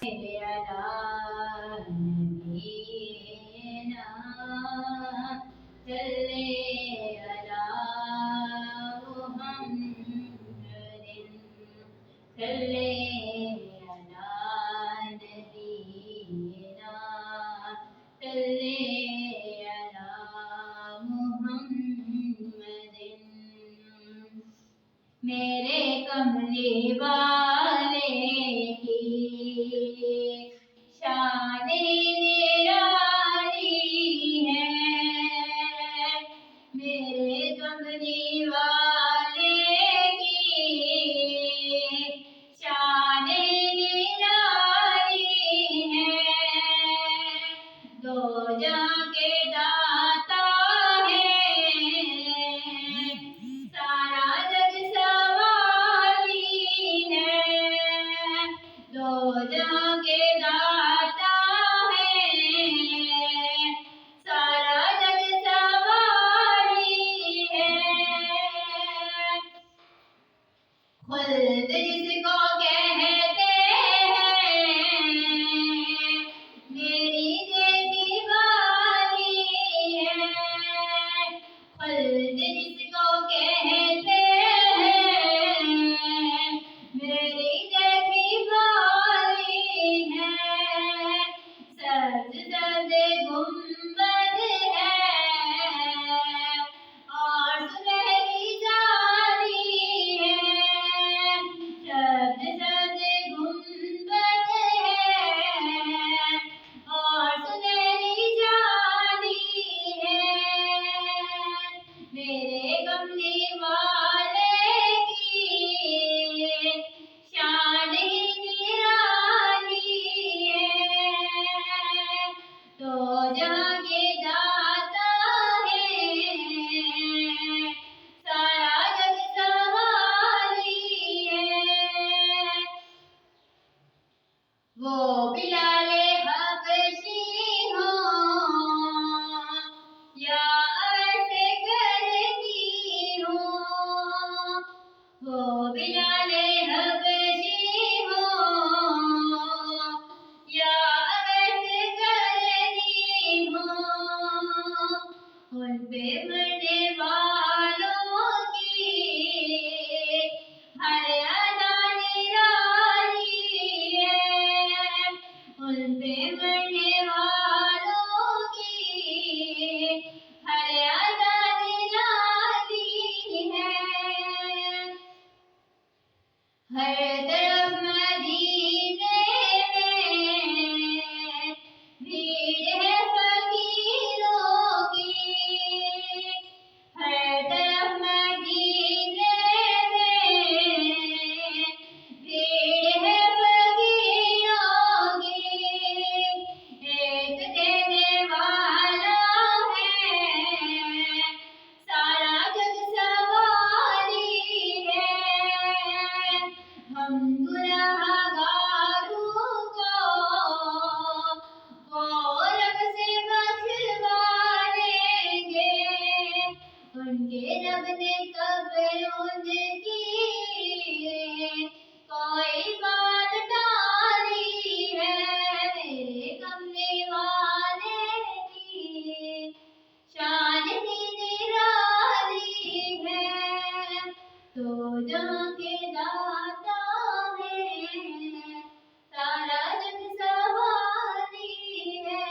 अला नबीना सल्ले अला मुहम्मदिन सल्ले अला नबीना सल्ले अला मुहम्मदिन। मेरे कमली वाले की शान निराली है। मेरे कमली वाले की शान निराली है। दो जहां के दाता है, सारा जग सवारी है। दो जहां के दाता है, सारा जग सवारी है। खुल्द जिसको कहते हैं, मेरी देखी वाली है। खुल्द जिसको कहते हैं, मेरी देखी वाली है। सज सज गुंबद है और सुनहरी जाली है। सज सज गुंबद है और सुनहरी जाली है। मेरे कमली वाले की शान ही निराली है। तो जहां के दाता है, सारा जग सवारी है। वो बिलाले हबशी हो या ऐसे करती हो। वो बिलाले हबशी हो या ऐसे करती हो। उन पे मरने वालों की हर अदा निराली है। उन पे मरने वालों की हर अदा निराली है। हर तरफ मदीने में भीड़ है फकीरों की। हर तरफ मदीने में भीड़ है फकीरों की। एक देने वाला है, सारा जग सवारी है। हम गुनहगारों को रब से बख्शवाएंगे। उनके रब ने कब उनकी कोई बात टाली है। मेरे कमले वाले की शान ही निराली है। तो जहां के दाता है, सारा जग सवारी है।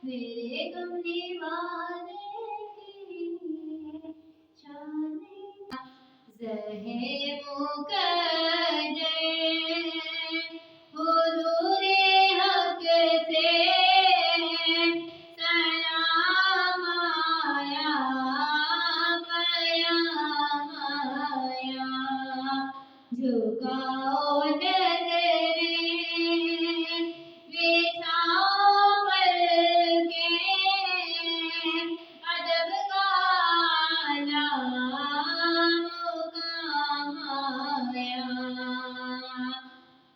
मेरे कमली वाले की शान ज़हे मुक़द्दर हुज़ूरे हक़ से सलाम आया, क़याम आया। झुकाओ नज़रें, बिछाओ पलकें, अदब का आला मुक़ाम आया।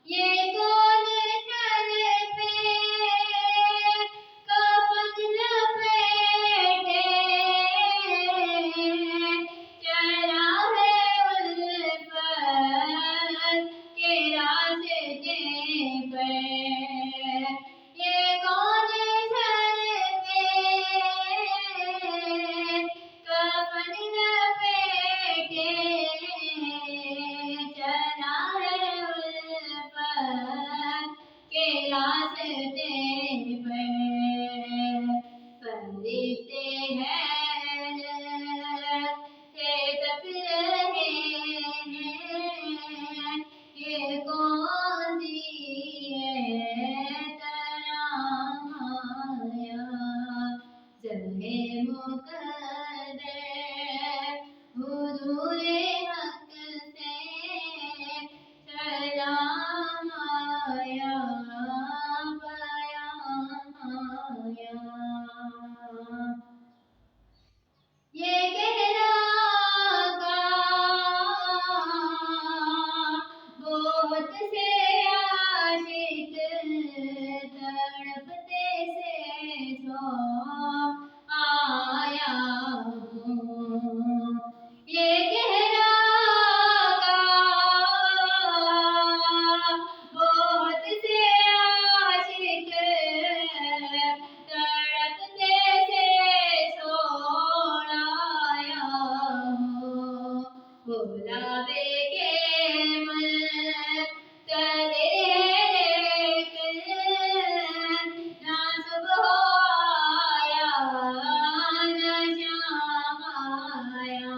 ये कौन सर पे कफ़न लपेटे, चला है उल्फत बुलावे के मुंतज़िर है लेकिन ना सुबह आया ना शाम आया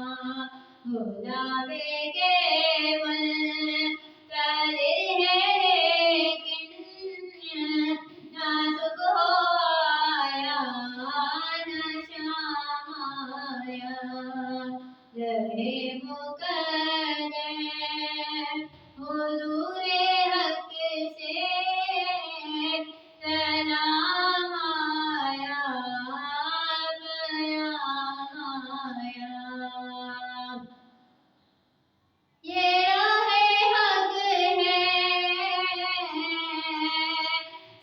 बुलावे के मुंतज़िर है लेकिन ना सुबह आया ना शाम आया रहे मुक़द्दर हुज़ूरे हक़ से सलाम आया क़याम आया ये राहे हक़ है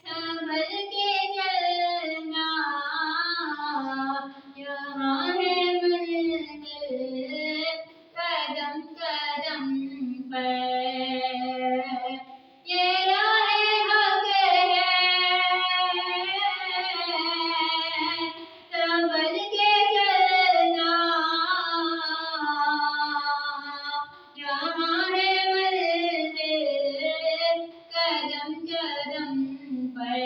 संभल के चलना यहाँ है मंज़िल कदम कदम पर ये राहे हक़ है संभल के चलना यहाँ है मंज़िल कदम कदम पर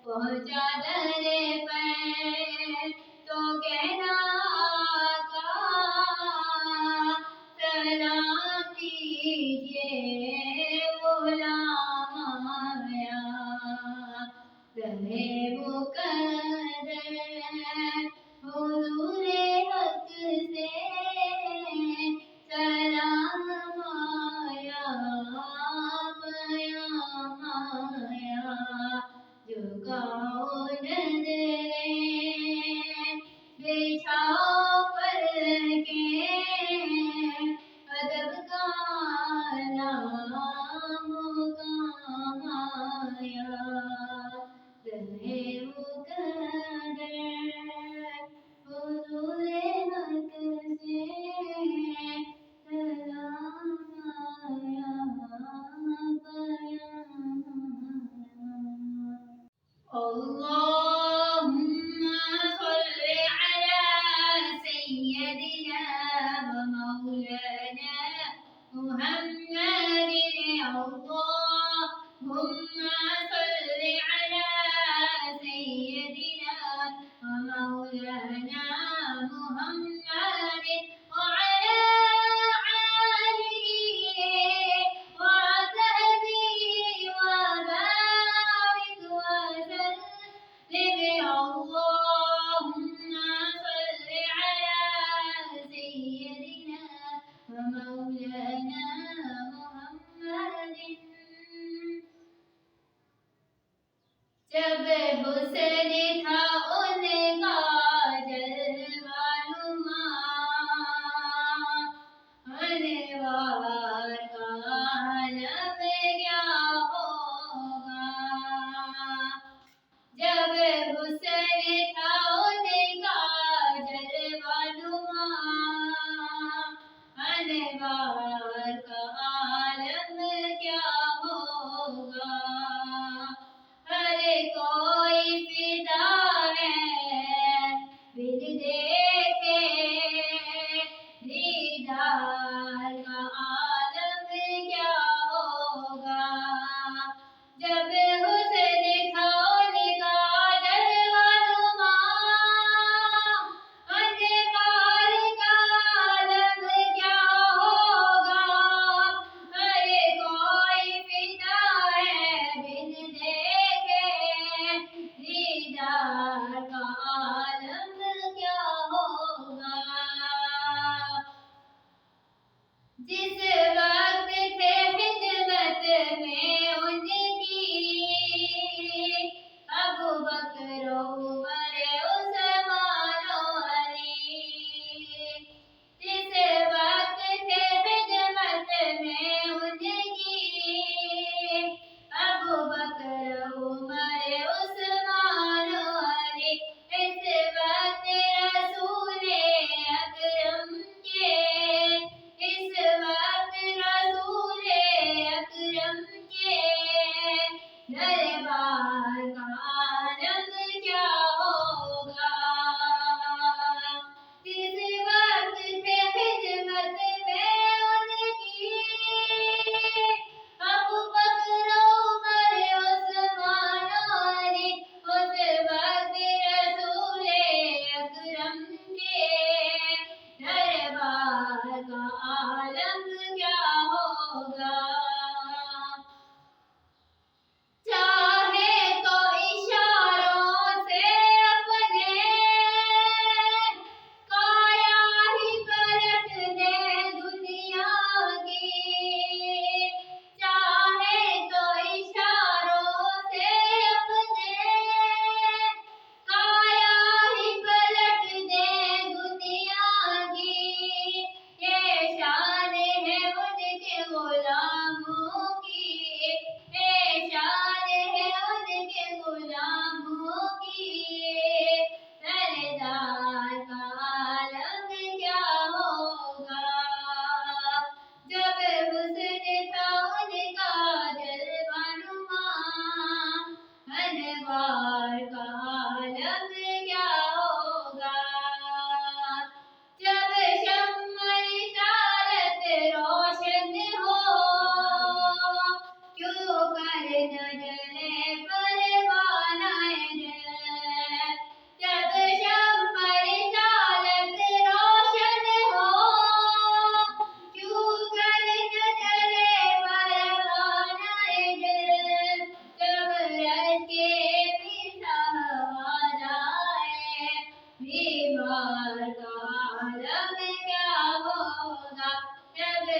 पहुँचा दरे पर तो कहना आका सलाम कीजिए गुलाम आया रहे मुक़द्दर हुज़ूरे हक़ से सलाम आया क़याम आया झुकाओ नज़रें बिछाओ पलकें अदब का मुक़ाम आया रहे मुक़द्दर हुज़ूरे हक़ से सलाम आया क़याम आया अल्लाहुम्मा सल्लि अला सय्यदिना व मौलाना मुहम्मदिन अल्लाहुम्मा सल्लि अला सय्यदिना व मौलाना मुहम्मदिन व अला आलिहि व सहबिहि व बारिक व सल्लिम अल्लाहुम्मा सल्लि अला सय्यदिना व मौलाना मुहम्मदिन जब हुस्न था उनका जलवा नुमा अनवार का आलम क्या होगा जब हुस्न था उनका जलवा नुमा अनवार का आलम क्या होगा हर कोई फिदा है बिन देखे दीदार का आलम क्या होगा जब हुस्न था उनका जलवा नुमा अनवार का आलम क्या होगा हर कोई फिदा है बिन देखे दीदार का आलम क्या होगा जिस वक्त थे खिदमत में उनकी अबू बकर उमर उस्मान अली जिस वक्त थे खिदमत में उनकी अबू बकर उमर उस्मान अली इस वक्त रसूल अकरम के इस वक्त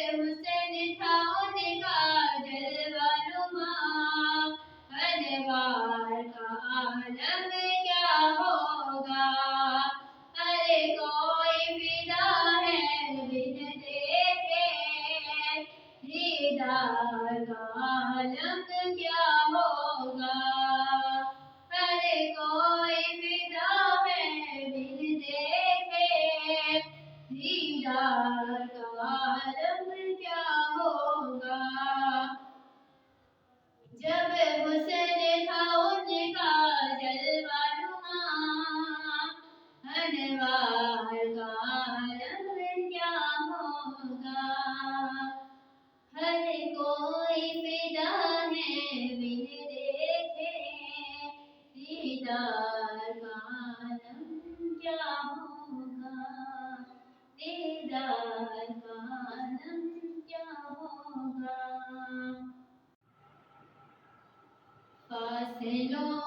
हुस्न था उनका जलवा नुमा, अनवार का आलम क्या होगा। हर कोई फिदा है बिन देखे, दीदार का आलम क्या होगा। हर कोई फिदा है बिन देखे, दीदार का आलम क्या होगा। जब हुस्न था उनका जलवा नुमा, अनवार का आलम क्या होगा। हर कोई फिदा है बिन देखे, दीदार का आलम क्या होगा। दीदार का आलम क्या होगा। फासलों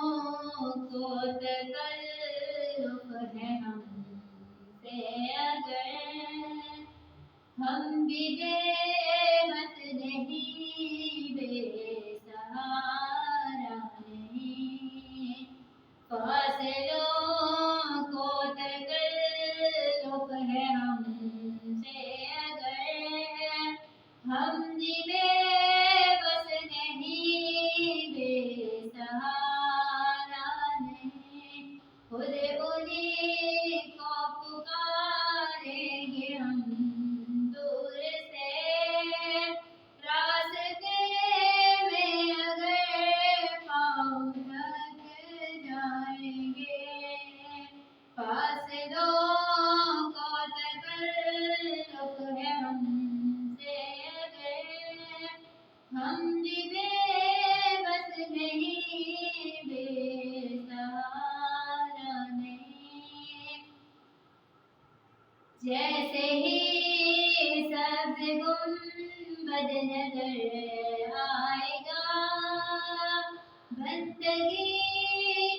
को तकल्लुफ़ है हमसे अगर, हम भी बेबस नहीं बेसहारा नहीं। फासलों को तकल्लुफ़ है हमसे अगर, हम भी बेबस नहीं बेसहारा नहीं। खुद उन्हीं को पुकारेंगे हम दूर से, रास्ते में अगर पाँव थक जाएंगे। फासलों को तकल्लुफ़ है हमसे अगर, हम भी बेबस नहीं बेसहारा नहीं। जैसे ही सब्ज़ गुंबद नज़र आएगा, बंदगी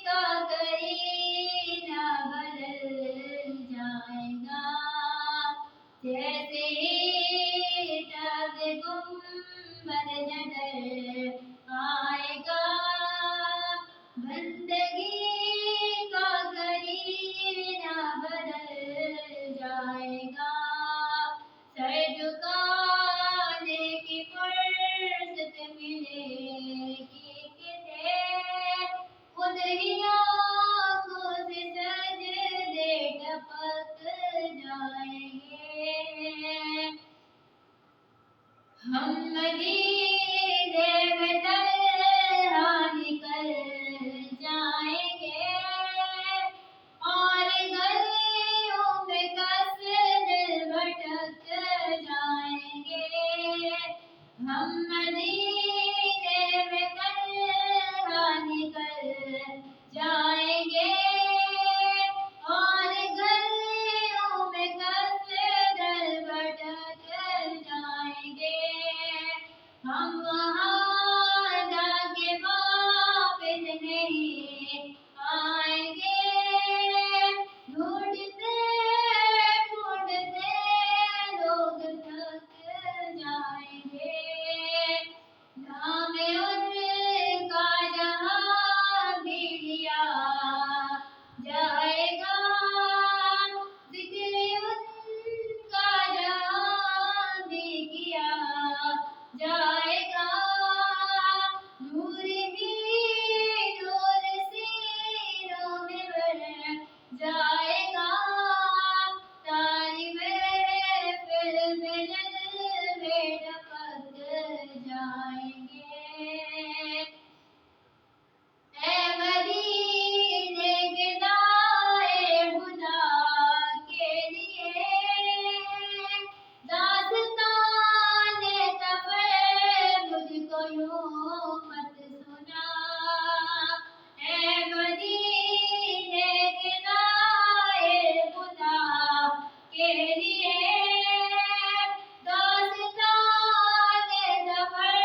का करीना बदल जाएगा। जैसे ही सब्ज़ गुंबद नज़र आएगा, बंदगी का करीना बदल जाएगा। सर झुकाने की फुर्सत मिलेगी किसे, खुद ही आँखों से सजदे टपक जाएंगे। हम मदीने में तन्हा निकल जाएंगे, और गलियों में कसरत भटक जाएंगे। हम मदीने में तन्हा निकल जाएंगे, और गलियों में कसरत भटक जाएंगे। हम वहाँ जाके वापस नहीं आएंगे। ढूंढते ढूंढते लोग थक जाएंगे। नाम उनका जहाँ भी लिया जाएगा, जिक्र उनका जहाँ भी किया जाएगा। नूर ही नूर सीनों में भर जाएगा। सारी महफिल में जलवे टपक जाएंगे। ऐ मदीने के दाए खुदा के लिए, दास्ताने सफ़र मुझको यूं मत सुना। ऐ मदीने के दाए खुदा के लिए, दास्ताने सफ़र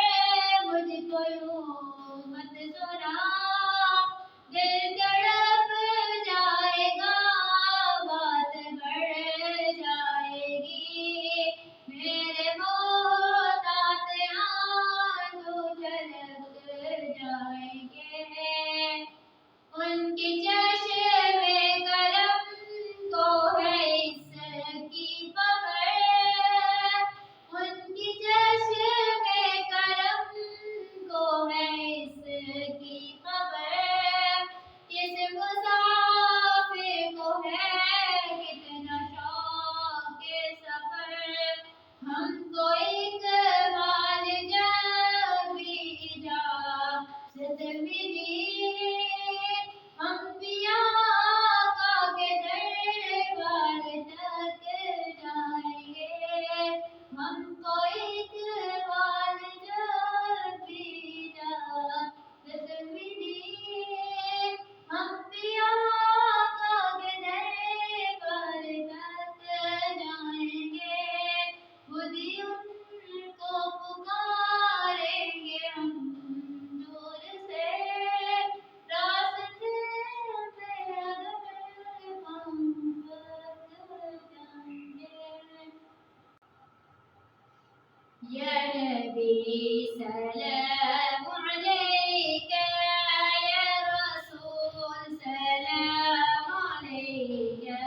या नबी सलाम अलैका या रसूल सलाम अलैका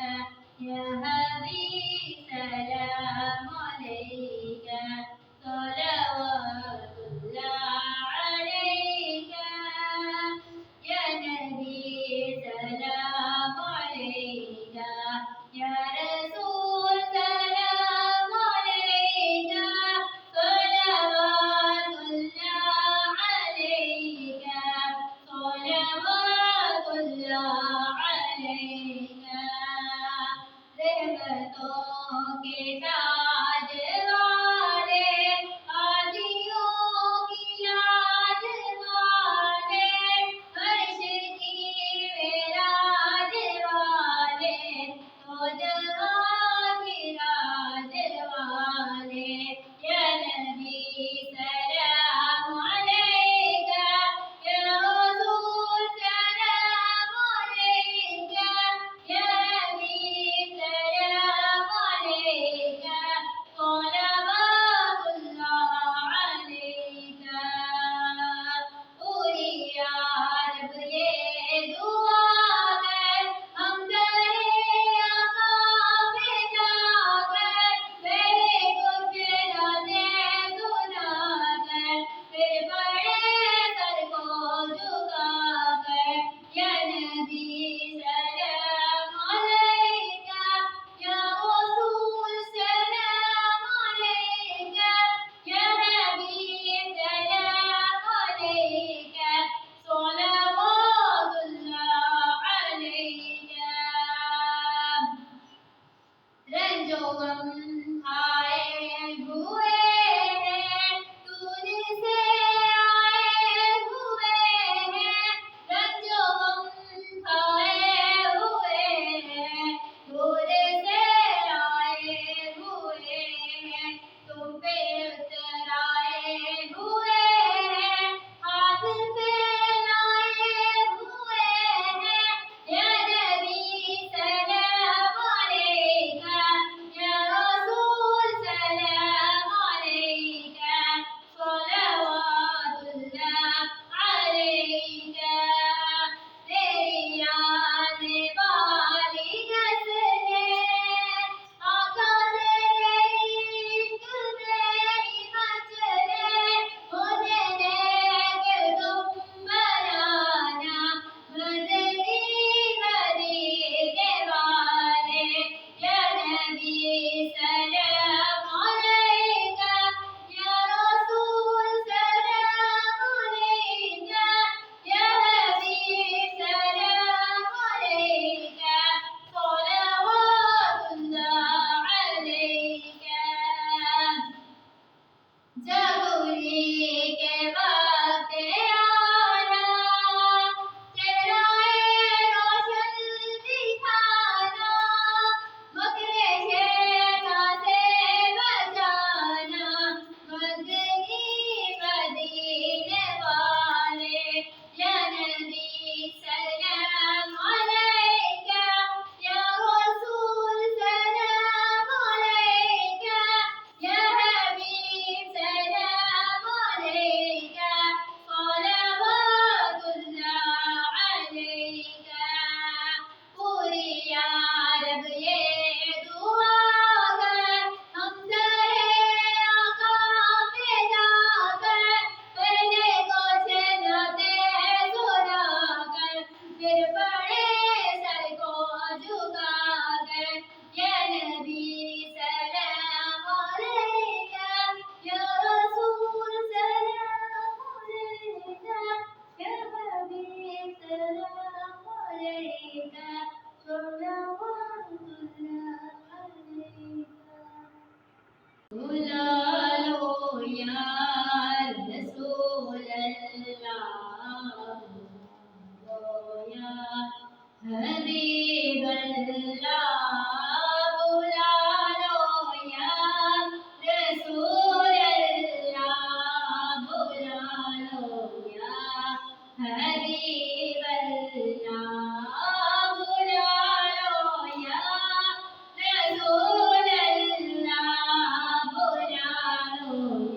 या हबीब सलाम अलैका सलवातुल्लाह अलैका या नबी सलाम अलैका या रसूल सलाम अलैका सलवातुल्लाह अलैका सलवातुल्लाह अलैका रहमतों के ताज वाले आदियों की लाज वाले अर्श की मेराज वाले तो जहाँ की राज वाले या नबी सलाम अलैका या रसूल सलाम अलैका या हबीब सलाम अलैका सलवातुल्लाह अलैका पूरी यारब ये दुआ कर हम करे आका पे जाकर पहले कुछ रातें सुना कर फिर बड़े सर को झुका कर या नबी सलाम अलैका या रसूल सलाम अलैका या हबीब सलाम अलैका सलवातुल्लाह अलैका रंजो गम खाए हुए हैं दूर से आए हुए हैं रंजो गम खाए हुए हैं दूर से आए हुए हैं तुम पे उतर आए हुए हैं हाथ फैलाए हुए हैं या नबी सलाम अलैका या रसूल सलाम अलैका सलवातुल्लाह अलैका तेरी याद वाली नस्लें आका तेरे इश्क में ही मचले उन्हें लेके तुम बनाना मदनी मदीने वाले या नबी सलाम अलैका या रसूल सलाम अलैका या हबीब सलाम अलैका सलवातुल्लाह अलैका जबूरी के वक्त आना चेहराए रोशन दिखाना मकरे शैतान से बचाना मदनी मदीने वाले या नबी सलाम अलैका या रसूल सलाम अलैका या हबीब सलाम अलैका सलवातुल्लाह अलैका पूरी यारब ये दुआ कर हम करे आका पे जाकर पहले कुछ नातें सुना कर फिर बड़े सर को झुका कर या नबी सलाम अलैका या रसूल सलाम अलैका या हबीब सलाम अलैका सलवातुल्लाह अलैका बुला लो या रसूल अल्लाह या हबीब अल्लाह बुला लो या रसूल अल्लाह बुला लो या हबीब अल्लाह बुला लो या रसूल अल्लाह बुला लो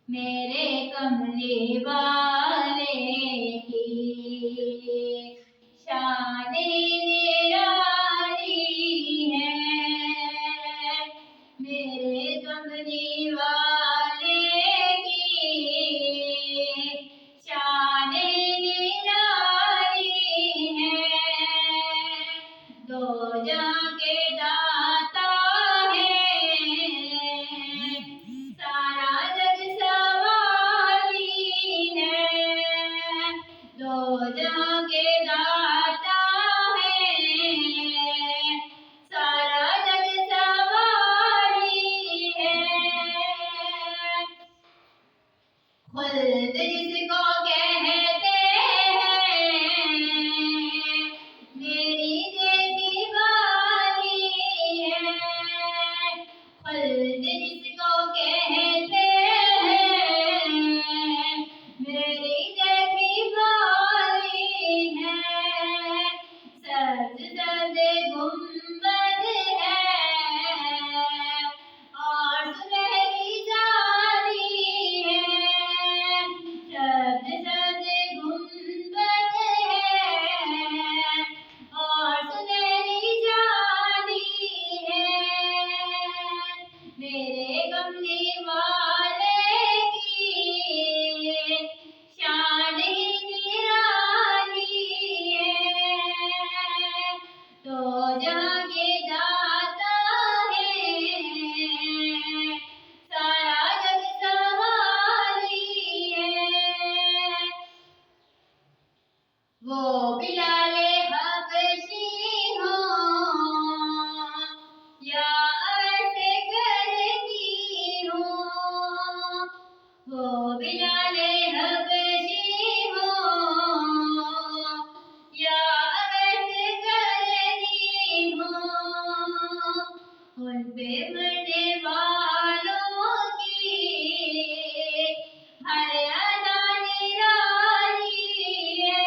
मेरे कमली वाले की शान निराली है। मेरे कमली वाले की शान निराली है। दो जहां के दाता सारा जग सवारी है। दो जहां के दाता है, सारा जग सवारी है। खुल्द जिसको कहते हैं, मेरी देखी वाली है। खुल्द जिसको कहते हैं, मेरी देखी वाली है। सज सज गुंबद है और सुनहरी जाली है। सज सज गुंबद है और सुनहरी जाली है। मेरे कमली वाले की शान ही निराली है। तो जहां के दाता है, सारा जग सवारी है। वो बिलाले हबशी हो या ऐसे करती हो। वो बिलाले हबशी हो या ऐसे करती हो। उन पे मरने वालों की हर अदा निराली है।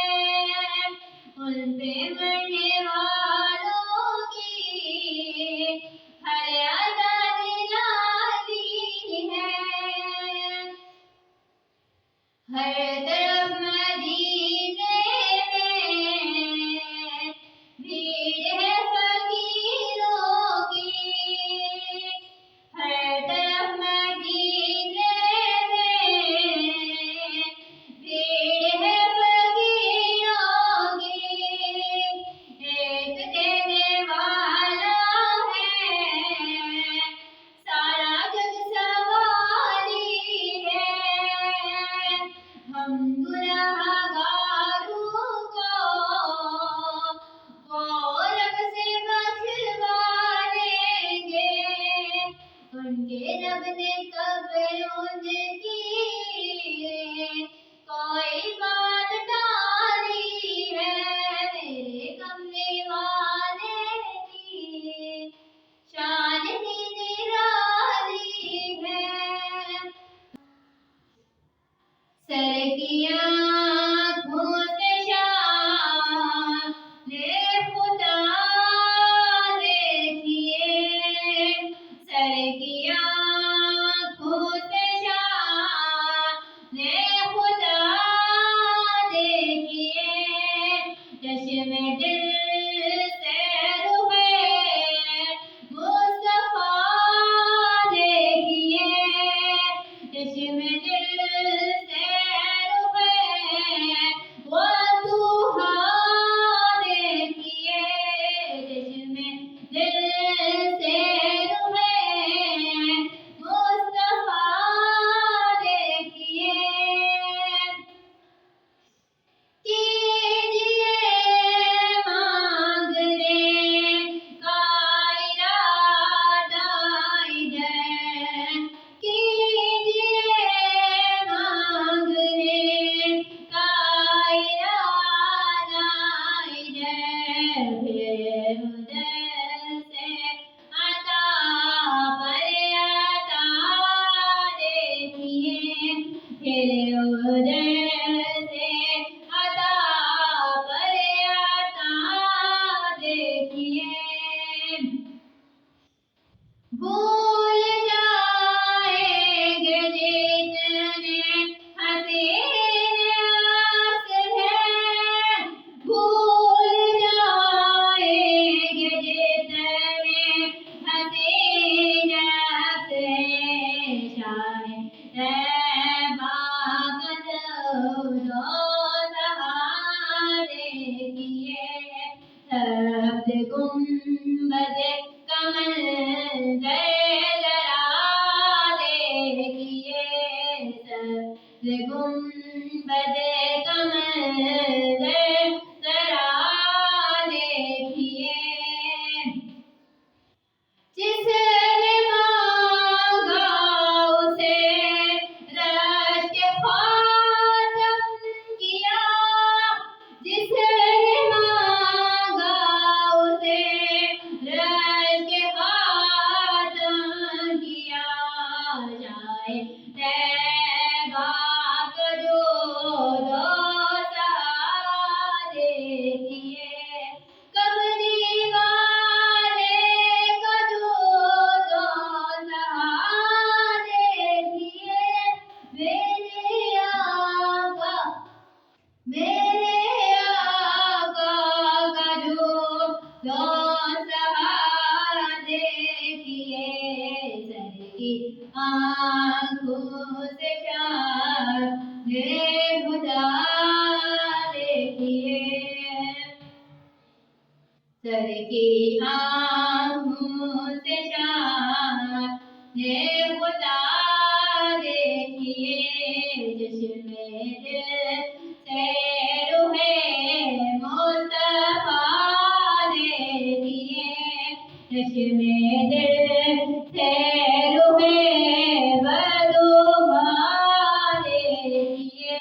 दिल से रुहे मुस्तफा देखिए, चश्म दिल से रुहे वो दुहा देखिए, चश्म दिल से रुहे मुस्तफा देखिए। कीजिए मांगने का इरादा इधर, कीजिए मांगने का इरादा इधर, फिर उधर से अता पर अता देखिए, फिर उधर से अता पर अता देखिए। भूल जाएंगे जितने हसीन आस है, भूल जाएंगे जितने हसीन आस है, शान तैबा दो सहारे किए, सब्ज गुंबद कमल जरा देखिए, सब्ज गुंबद कमल जरा देखिए। जिसने मांगा उसे रश के खातम किया, जिसने मांगा उसे रश के खातम किया, जाए तैबा का जो दो सहारे किए, कमली वाले का जो दो सहारे किए, मेरे आका का जो दो सहारे किए, सर की आँखों से शाने खुदा देखिए, सर की आँखों से शाने खुदा देखिए, चश्मे दिल से रुहे मुस्तफा देखिए, चश्मे दिल से रुहे बदुआ देखिए।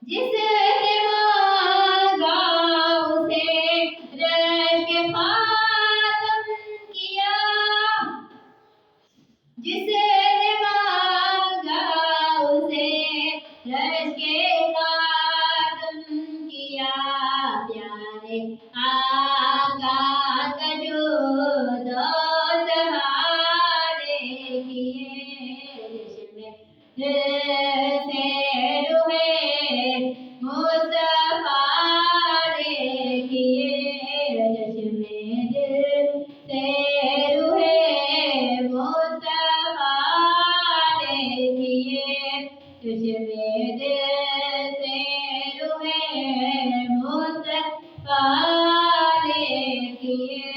जिसने मांगा उसे रश के खातम किया, जिसने मांगा उसे रश के खातम किया, प्यारे आका का जो दो सहारे किए, जिसमें दिल से रुहे मुस्तफा देखिए, जिसमें दिल से रुहे मुस्तफा देखिए, जिसमें दिल से रुहे मुस्तफा देखिए।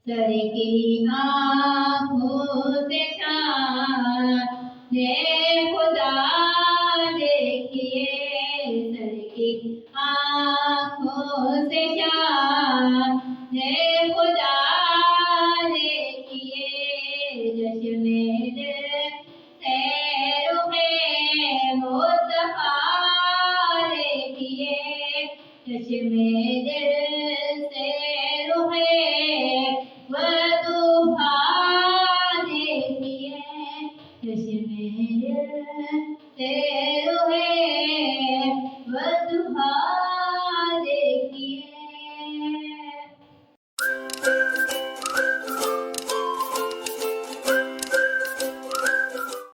सर की आँखों से शाने खुदा देखिए, सर की आँखों से शाने खुदा देखिए, चश्मे दिल से रुहे मुस्तफा देखिए, चश्मे दिल से रुहे बदुहा देखिए, चश्मे दिल से रुहे बदुहा